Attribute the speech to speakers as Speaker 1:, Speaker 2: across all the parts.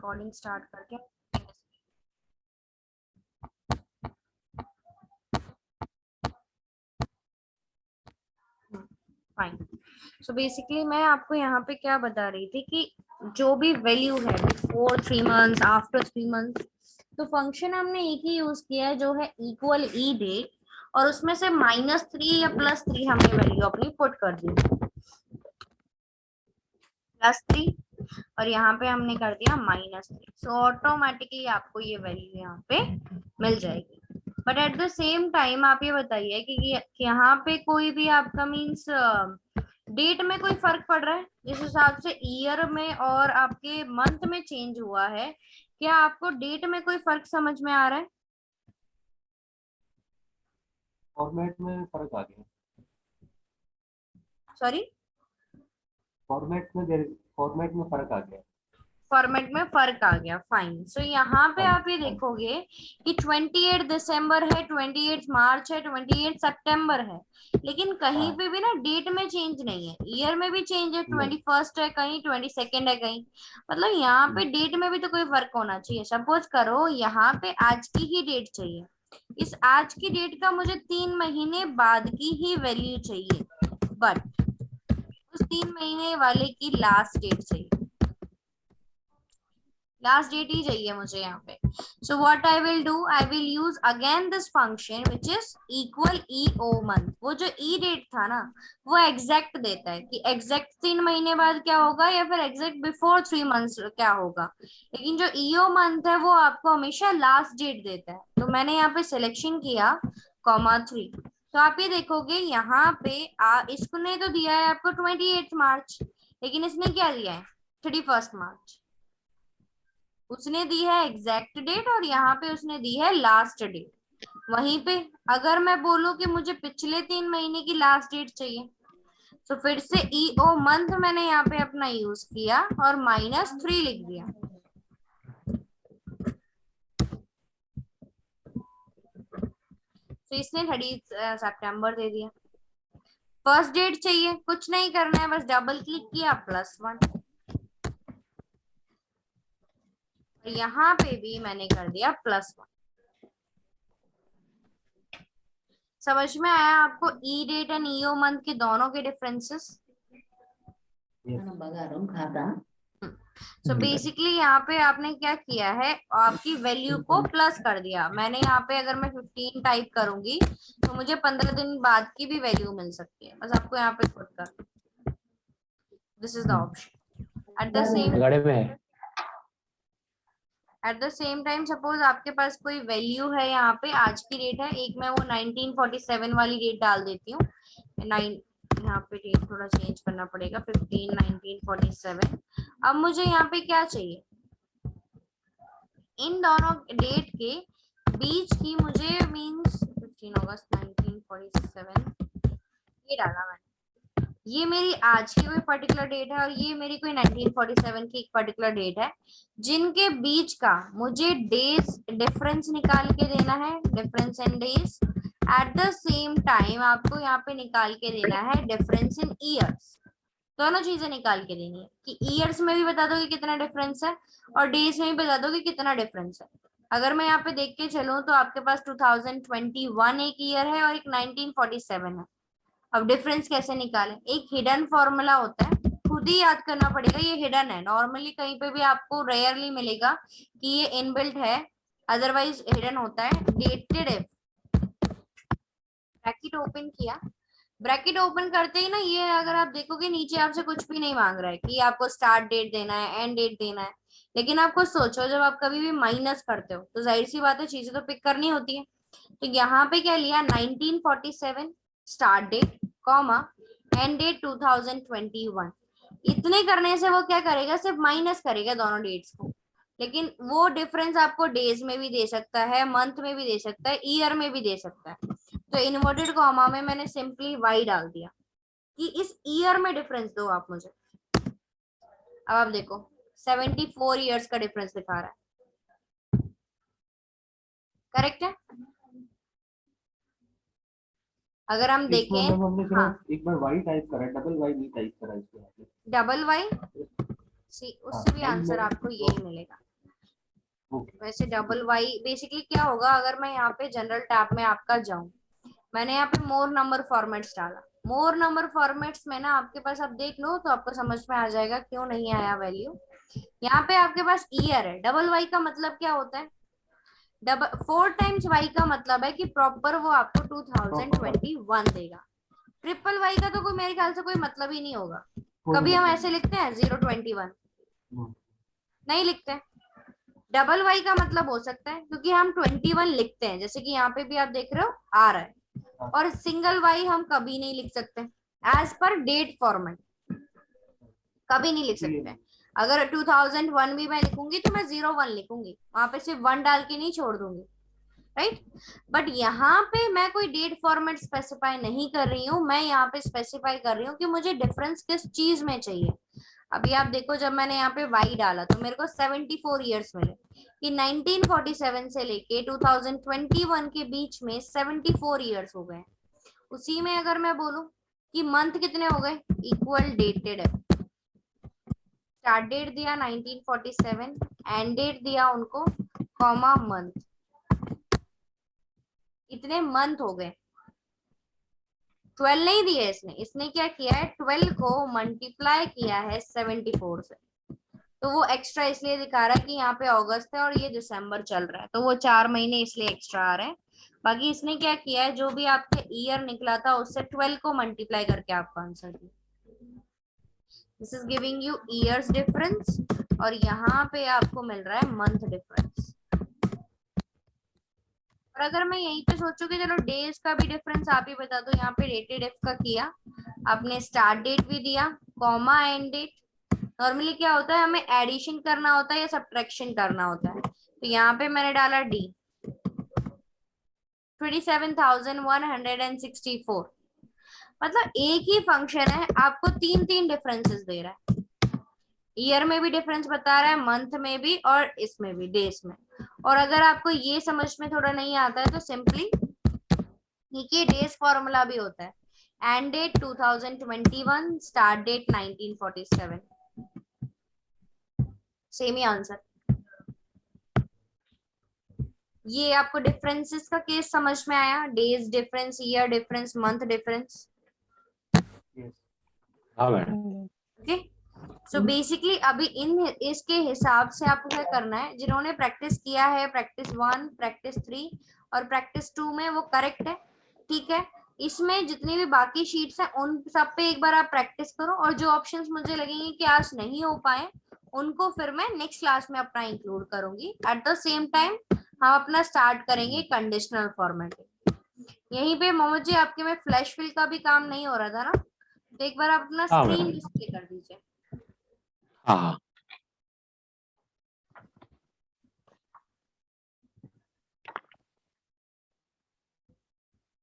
Speaker 1: Recording start करके fine. So basically मैं आपको यहाँ पे क्या बता रही थी कि जो भी वैल्यू है बिफोर 3 मंथ्स आफ्टर 3 मंथ्स, तो फंक्शन हमने एक ही यूज किया है जो है इक्वल ई डेट, और उसमें से -3 या +3 हमने वैल्यू अपनी पुट कर दी, +3 और यहाँ पे हमने कर दिया -3। सो ऑटोमेटिकली आपको ये वैल्यू यहाँ पे मिल जाएगी। But at the same time आप ये बताइए कि यहाँ पे कोई भी आपका मीन्स डेट में कोई फर्क पड़ रहा है जिस हिसाब से ईयर में और आपके मंथ में चेंज हुआ है, क्या आपको डेट में कोई फर्क समझ में आ रहा है?
Speaker 2: फॉर्मेट में फर्क आ गया।
Speaker 1: सॉरी,
Speaker 2: फॉर्मेट में फर्क आ गया।
Speaker 1: फॉर्मेट में फर्क आ गया, फाइन। सो यहाँ पे आप ये देखोगे कि 28 दिसंबर है, 28 मार्च है, 28 सितंबर है, लेकिन कहीं पे भी ना डेट में चेंज नहीं है। ईयर में भी चेंज है, 21 है कहीं, 22 है कहीं, मतलब यहाँ पे डेट में भी तो कोई फर्क होना चाहिए। सपोज करो यहाँ पे आज की ही डेट चाहिए, इस आज की डेट का मुझे 3 महीने बाद की ही वैल्यू चाहिए, बट उस 3 महीने वाले की लास्ट डेट चाहिए, लास्ट डेट ही चाहिए मुझे यहाँ पे। So what I will do, I will use again this function which is equal E O month. वो जो ई डेट था ना, वो एग्जैक्ट देता है कि एग्जैक्ट 3 महीने बाद क्या होगा या फिर एग्जैक्ट बिफोर 3 मंथ्स क्या होगा, लेकिन जो ई ओ मंथ है वो आपको हमेशा लास्ट डेट देता है। तो मैंने यहाँ पे सिलेक्शन किया (3), तो आप ये देखोगे यहाँ पे इसने तो दिया है आपको 28 मार्च, लेकिन इसने क्या दिया है 31 मार्च। उसने दी है एग्जैक्ट डेट और यहाँ पे उसने दी है लास्ट डेट। वहीं पे अगर मैं बोलूं कि मुझे पिछले 3 महीने की लास्ट डेट चाहिए, तो फिर से ई ओ मंथ मैंने यहाँ पे अपना यूज किया और -3 लिख दिया। तो इसने 30 सितंबर दे दिया। फर्स्ट डेट चाहिए, कुछ नहीं करना है, बस डबल क्लिक किया +1, यहाँ पे भी मैंने कर दिया +1। समझ में आया आपको ई डेट एंड ईओ मंथ के दोनों के डिफरेंसेस? सो बेसिकली यहाँ पे आपने क्या किया है, आपकी वैल्यू को प्लस कर दिया। मैंने यहाँ पे अगर मैं 15 टाइप करूंगी तो मुझे 15 दिन बाद की भी वैल्यू मिल सकती है, बस आपको यहाँ पे पुट कर, this is the option. At the same time suppose आपके पास कोई वैल्यू है, यहाँ पे आज की डेट है, एक मैं वो 1947 वाली डेट डाल देती हूँ। यहाँ पे डेट थोड़ा चेंज करना पड़ेगा, 15 1947। अब मुझे यहाँ पे क्या चाहिए, इन दोनों डेट के बीच की मुझे मींस 15 अगस्त 1947 ये डाला मैंने। ये मेरी आज की कोई पर्टिकुलर डेट है और ये मेरी कोई 1947 की एक पर्टिकुलर डेट है, जिनके बीच का मुझे डेज डिफरेंस निकाल के देना है, difference in days. At the same time आपको यहाँ पे निकाल के देना है डिफरेंस इन ईयर्स। दोनों चीजें निकाल के देनी है कि ईयर्स में भी बता दो कि कितना डिफरेंस है और डेज में भी बता दो कि कितना डिफरेंस है। अगर मैं यहाँ पे देख के चलूं तो आपके पास 2021 एक ईयर है और एक 1947 है। अब डिफरेंस कैसे निकालें, एक हिडन फॉर्मूला होता है, खुद ही याद करना पड़ेगा, ये हिडन है, नॉर्मली कहीं पे भी आपको रेयरली मिलेगा कि ये इनबिल्ट है, अदरवाइज हिडन होता है। डेटेड इफ ब्रैकेट ओपन किया, ब्रैकेट ओपन करते ही ना ये अगर आप देखोगे नीचे आपसे कुछ भी नहीं मांग रहा है कि आपको स्टार्ट डेट देना है, एंड डेट देना है, लेकिन आपको सोचो जब आप कभी भी माइनस करते हो तो जाहिर सी बात है चीजें तो पिक करनी होती है। तो यहाँ पे क्या लिया, 1947 start date comma end date 2021। इतने करने से वो क्या करेगा, सिर्फ माइनस करेगा दोनों डेट्स को, लेकिन वो डिफरेंस आपको डेज में भी दे सकता है, मंथ में भी दे सकता है, ईयर में भी दे सकता है। तो इन्वर्टेड कॉमा में मैंने सिंपली वाई डाल दिया कि इस ईयर में डिफरेंस दो आप मुझे। अब आप देखो 74 ईयर्स का डिफरेंस दिखा रहा है, करेक्ट है? अगर हम देखें,
Speaker 2: हमने
Speaker 1: हाँ
Speaker 2: एक बार वाई टाइप करा, डबल वाई नहीं टाइप करा इसके
Speaker 1: डबल वाई, सी उससे भी आंसर आपको यही मिलेगा। वैसे डबल वाई बेसिकली क्या होगा, अगर मैं यहाँ पे जनरल टैब में आपका जाऊं, मैंने यहाँ पे मोर नंबर फॉर्मेट्स डाला, मोर नंबर फॉर्मेट्स में ना आपके पास, आप देख लो तो आपको समझ में आ जाएगा क्यों नहीं आया वैल्यू। यहाँ पे आपके पास ईयर है, डबल वाई का मतलब क्या होता है, डबल 4 टाइम्स वाई का मतलब है कि प्रॉपर वो आपको 2021 देगा। ट्रिपल वाई का तो कोई मेरे ख्याल से कोई मतलब ही नहीं होगा। कभी हम ऐसे लिखते हैं 021, नहीं लिखते। डबल वाई का मतलब हो सकता है, क्योंकि हम 21 लिखते हैं, जैसे कि यहाँ पे भी आप देख रहे हो आ रहा है। और सिंगल वाई हम कभी नहीं लिख सकते एज पर डेट फॉर्मेट, कभी नहीं लिख सकते। अगर 2001 भी मैं लिखूंगी तो मैं 01 लिखूंगी, वहां पे सिर्फ 1 डाल के नहीं छोड़ दूंगी, राइट। बट यहाँ पे मैं कोई डेट फॉर्मेट स्पेसिफाई नहीं कर रही हूँ, मैं यहाँ पे स्पेसिफाई कर रही हूँ कि मुझे डिफरेंस किस चीज में चाहिए। अभी आप देखो, जब मैंने यहाँ पे वाई डाला तो मेरे को 74 ईयर्स मिले, कि 1947 से लेके 2021 के बीच में 74 ईयर्स हो गए। उसी में अगर मैं बोलूं कि मंथ कितने हो गए, इक्वल डेटेड है, स्टार्ट डेट दिया 1947, एंड डेट दिया उनको कॉमा मंथ, इतने मंथ हो गए। 12 नहीं दिए इसने, इसने क्या किया है, 12 को मल्टीप्लाई किया है 74 से, तो वो एक्स्ट्रा इसलिए दिखा रहा है कि यहाँ पे अगस्त है और ये दिसंबर चल रहा है, तो वो 4 महीने इसलिए एक्स्ट्रा आ रहे हैं। बाकी इसने क्या किया है, जो भी आपके ईयर निकला था उससे 12 को मल्टीप्लाई करके आपको आंसर दिया। This is giving you years difference, और यहाँ पे आपको मिल रहा है मंथ डिफरेंस। और अगर मैं यहीं पे सोचूं कि चलो डेज का भी डिफरेंस आप ही बता दो, यहाँ पे डेटेड इफ का किया आपने, स्टार्ट डेट भी दिया कॉमा एंड डेट। नॉर्मली क्या होता है, हमें एडिशन करना होता है या सब्ट्रैक्शन करना होता है, तो यहाँ पे मैंने डाला डी 27,164। मतलब एक ही फंक्शन है, आपको तीन तीन डिफरेंसेस दे रहा है, ईयर में भी डिफरेंस बता रहा है, मंथ में भी और इसमें भी डेज में। और अगर आपको ये समझ में थोड़ा नहीं आता है तो सिंपली ये डेज फॉर्मूला भी होता है, end date 2021, start date 1947, same ही आंसर। ये आपको डिफरेंसेस का केस समझ में आया, days difference, year difference, month difference.
Speaker 3: हाँ मैडम।
Speaker 1: ओके, सो बेसिकली अभी इसके हिसाब से आपको क्या करना है, जिन्होंने प्रैक्टिस किया है प्रैक्टिस 1, प्रैक्टिस 3 और प्रैक्टिस 2 में, वो करेक्ट है, ठीक है। इसमें जितनी भी बाकी शीट्स हैं उन सब पे एक बार आप प्रैक्टिस करो, और जो ऑप्शंस मुझे लगेंगे कि आज नहीं हो पाए उनको फिर मैं नेक्स्ट क्लास में अपना इंक्लूड करूंगी। एट द सेम टाइम हम अपना स्टार्ट करेंगे कंडीशनल फॉर्मेटिंग। यहीं पे मोहम्मद जी आपके में फ्लैश फिल का भी काम नहीं हो रहा था ना, तो एक बार आप अपना
Speaker 3: हाँ
Speaker 1: स्क्रीन
Speaker 3: मैडम।
Speaker 1: डिस्प्ले कर दीजिए।
Speaker 3: हाँ हाँ।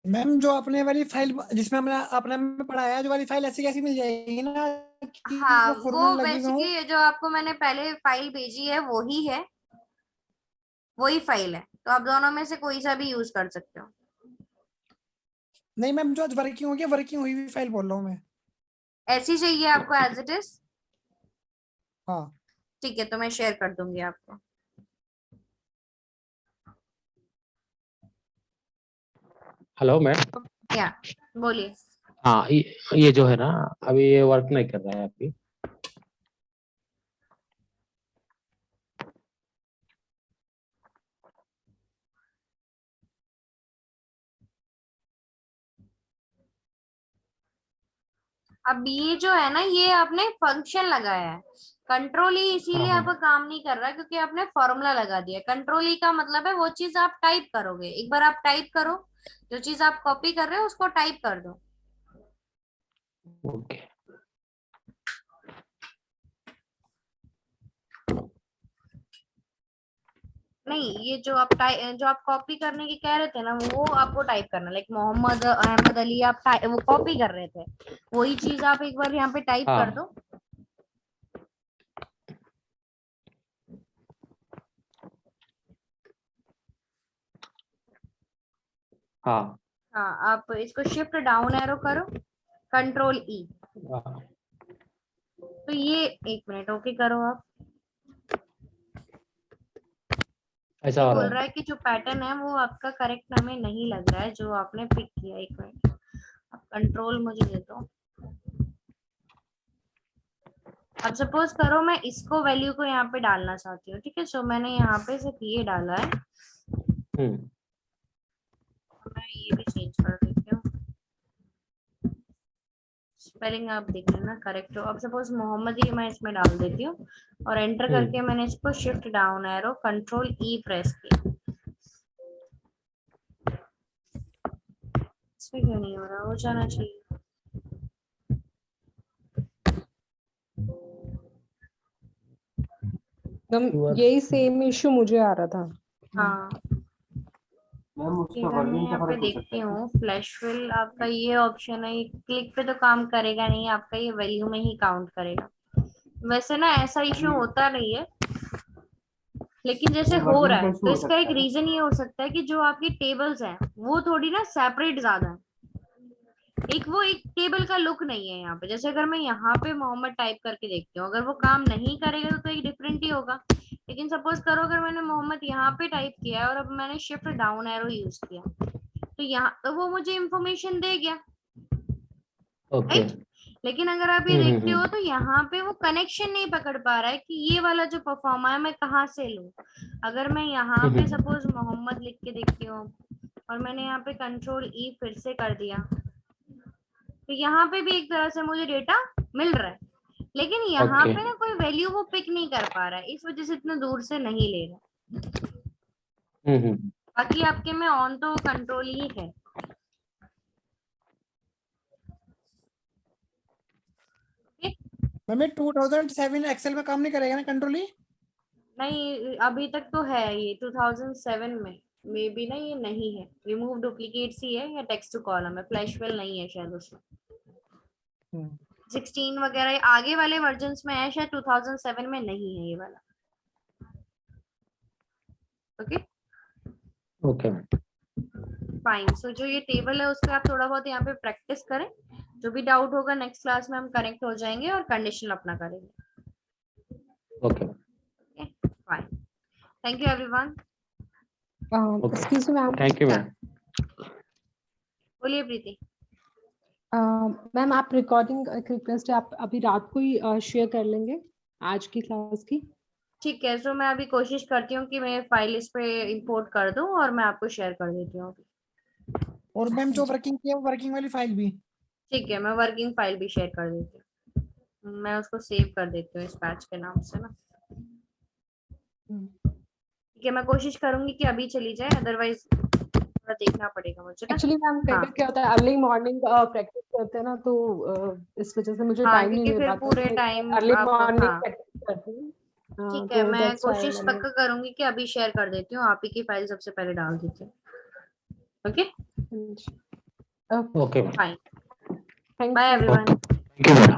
Speaker 4: मैम जो आपने वाली फाइल जिसमें हमने आपने हमें पढ़ाया, जो वाली फाइल ऐसी कैसी मिल जाएगी ना कि
Speaker 1: हाँ,
Speaker 4: वो
Speaker 1: वो
Speaker 4: फॉर्मूला लगे हुए हो?
Speaker 1: बेसिकली जो आपको मैंने पहले फाइल भेजी है वही है, वही फाइल है, तो आप दोनों में से कोई सा भी यूज कर सकते हो।
Speaker 4: नहीं मैम, जो आज वर्किंग होगी, वर्किंग हुई हुई फाइल बोल रहा हूँ मैं।
Speaker 1: ऐसी चाहिए आपको एज इट इज?
Speaker 4: हाँ
Speaker 1: ठीक है, तो मैं शेयर कर दूंगी आपको।
Speaker 3: Hello ma'am.
Speaker 1: या बोलिए।
Speaker 3: हाँ ये जो है ना, अभी ये वर्क नहीं कर रहा है अभी।
Speaker 1: अब ये जो है ना, ये आपने फंक्शन लगाया है, कंट्रोल ई
Speaker 3: हाँ
Speaker 1: इसीलिए
Speaker 3: हाँ।
Speaker 1: आपका काम नहीं कर रहा क्योंकि आपने फॉर्मूला लगा दिया। कंट्रोल ई का मतलब है वो चीज आप टाइप करोगे, एक बार आप टाइप करो, जो चीज आप कॉपी कर रहे हो उसको टाइप कर दो।
Speaker 3: ओके।
Speaker 1: नहीं, ये जो आप कॉपी करने की कह रहे थे ना, वो आपको टाइप करना, लाइक मोहम्मद अहमद अली आप वो कॉपी कर रहे थे, वही चीज आप एक बार यहाँ पे टाइप कर
Speaker 3: हाँ
Speaker 1: दो।
Speaker 3: हाँ
Speaker 1: हाँ, आप इसको शिफ्ट डाउन एरो करो, कंट्रोल ई,
Speaker 3: हाँ।
Speaker 1: तो ये एक मिनट ओके करो आप।
Speaker 3: ऐसा हो
Speaker 1: बोल
Speaker 3: रहा
Speaker 1: रहा
Speaker 3: है।
Speaker 1: है कि जो पैटर्न है वो आपका करेक्ट हमें नहीं लग रहा है जो आपने पिक किया। एक मिनट, आप कंट्रोल मुझे दे दो। अब सपोज करो मैं इसको वैल्यू को यहाँ पे डालना चाहती हूँ, ठीक है। सो मैंने यहाँ पे सिर्फ ये डाला है, मैं ये भी चेंज कर देती हूँ। स्पेलिंग आप देख लेना करेक्ट हो। अब सपोज मोहम्मद ही मैं इसमें डाल देती हूँ और एंटर करके मैंने इसको शिफ्ट डाउन एरो कंट्रोल ई प्रेस किया। इसमें क्यों नहीं हो रहा, हो जाना चाहिए।
Speaker 5: यही सेम इश्यू मुझे आ रहा था।
Speaker 1: हाँ,
Speaker 2: मैम उसका
Speaker 1: इधर मैं
Speaker 2: वर्जन का
Speaker 1: यहाँ पे
Speaker 2: फर्क हो सकता
Speaker 1: देखती
Speaker 2: है क्या?
Speaker 1: हूँ फ्लैश फिल आपका ये ऑप्शन है, क्लिक पे तो काम करेगा नहीं, आपका ये वैल्यू में ही काउंट करेगा। वैसे ना ऐसा इश्यू होता नहीं है, लेकिन जैसे
Speaker 2: ये
Speaker 1: हो
Speaker 2: वर्जन
Speaker 1: रहा
Speaker 2: का
Speaker 1: है
Speaker 2: इशू
Speaker 1: तो
Speaker 2: हो
Speaker 1: इसका
Speaker 2: सकता
Speaker 1: एक
Speaker 2: है ना?
Speaker 1: रीजन ये हो सकता है कि जो आपकी टेबल्स हैं वो थोड़ी ना सेपरेट ज्यादा है। एक टेबल का लुक नहीं है यहाँ पे। जैसे अगर मैं यहाँ पे मोहम्मद टाइप करके देखती हूँ, अगर वो काम नहीं करेगा तो एक डिफरेंट ही होगा। लेकिन सपोज करो अगर मैंने मोहम्मद यहाँ पे टाइप किया है और अब मैंने शिफ्ट डाउन एरो यूज किया, तो यहाँ तो वो मुझे इंफॉर्मेशन दे गया,
Speaker 3: ओके।
Speaker 1: राइट। लेकिन अगर आप ये देखते हो तो यहाँ पे वो कनेक्शन नहीं पकड़ पा रहा है कि ये वाला जो परफॉर्म है मैं कहाँ से लूं। अगर मैं यहाँ पे सपोज मोहम्मद लिख के देखती हूँ और मैंने यहाँ पे कंट्रोल ई फिर से कर दिया, तो यहाँ पे भी एक तरह से मुझे डेटा मिल रहा है, लेकिन यहाँ
Speaker 3: ओके।
Speaker 1: पे ना कोई वैल्यू वो पिक नहीं कर पा रहा है, इस वजह से इतने दूर से नहीं ले रहा। बाकी आपके में ऑन तो कंट्रोल ही है।
Speaker 4: मैम 2007 एक्सेल में काम नहीं करेगा ना कंट्रोल ही?
Speaker 1: नहीं, अभी तक तो है ये 2007 में, मे बी ना ये नहीं है, रिमूव डुप्लीकेट्स ही है या टेक्स्ट टू कॉलम है, फ्लैश फिल नहीं है शायद उसमें। 16 वगैरह आगे वाले वर्जन्स में है शायद, 2007 में नहीं है ये वाला। Okay
Speaker 3: okay.
Speaker 1: फाइन। सो जो ये टेबल है उसका आप थोड़ा बहुत यहाँ पे प्रैक्टिस करें, जो भी डाउट होगा नेक्स्ट क्लास में हम कनेक्ट हो जाएंगे और कंडीशन अपना करेंगे।
Speaker 3: Okay.
Speaker 1: Fine, thank you everyone.
Speaker 5: Excuse me ma'am,
Speaker 3: thank you ma'am.
Speaker 1: बोलिए प्रीति।
Speaker 5: मैम आप रिकॉर्डिंग एक रिक्वेस्ट है, आप अभी रात को ही शेयर कर लेंगे आज की क्लास की।
Speaker 1: ठीक है, सो मैं अभी कोशिश करती हूँ कि मैं फाइल इस पे इंपोर्ट कर दूं और मैं आपको शेयर कर देती हूँ।
Speaker 4: और मैम जो वर्किंग की है वो वर्किंग वाली फाइल भी?
Speaker 1: ठीक है, मैं वर्किंग फाइल भी शेयर कर देती हूँ, मैं उसको सेव कर देती हूँ इस पैच के नाम से ना। ठीक है, मैं कोशिश करूंगी कि अभी चली जाए, अदरवाइज थोड़ा देखना पड़ेगा मुझे ना।
Speaker 5: एक्चुअली मैम
Speaker 1: हाँ
Speaker 5: क्या होता है, अर्ली मॉर्निंग प्रैक्टिस करते हैं ना, तो इस वजह से मुझे
Speaker 1: हाँ,
Speaker 5: टाइम नहीं
Speaker 1: क्योंकि
Speaker 5: मिल
Speaker 1: फिर
Speaker 5: पाता,
Speaker 1: पूरे टाइम
Speaker 5: अर्ली
Speaker 1: आप,
Speaker 5: मॉर्निंग
Speaker 1: हाँ
Speaker 5: प्रैक्टिस करती हूँ।
Speaker 1: ठीक है,
Speaker 5: तो
Speaker 1: मैं
Speaker 5: that's why
Speaker 1: कोशिश
Speaker 5: मैंने
Speaker 1: पक्का करूंगी कि अभी शेयर कर देती हूँ, आप ही की फाइल सबसे पहले डाल देती हूँ। Okay
Speaker 3: okay ma'am.
Speaker 1: Fine,
Speaker 5: thank
Speaker 1: bye
Speaker 5: you.
Speaker 1: Everyone.
Speaker 3: Thank you ma'am.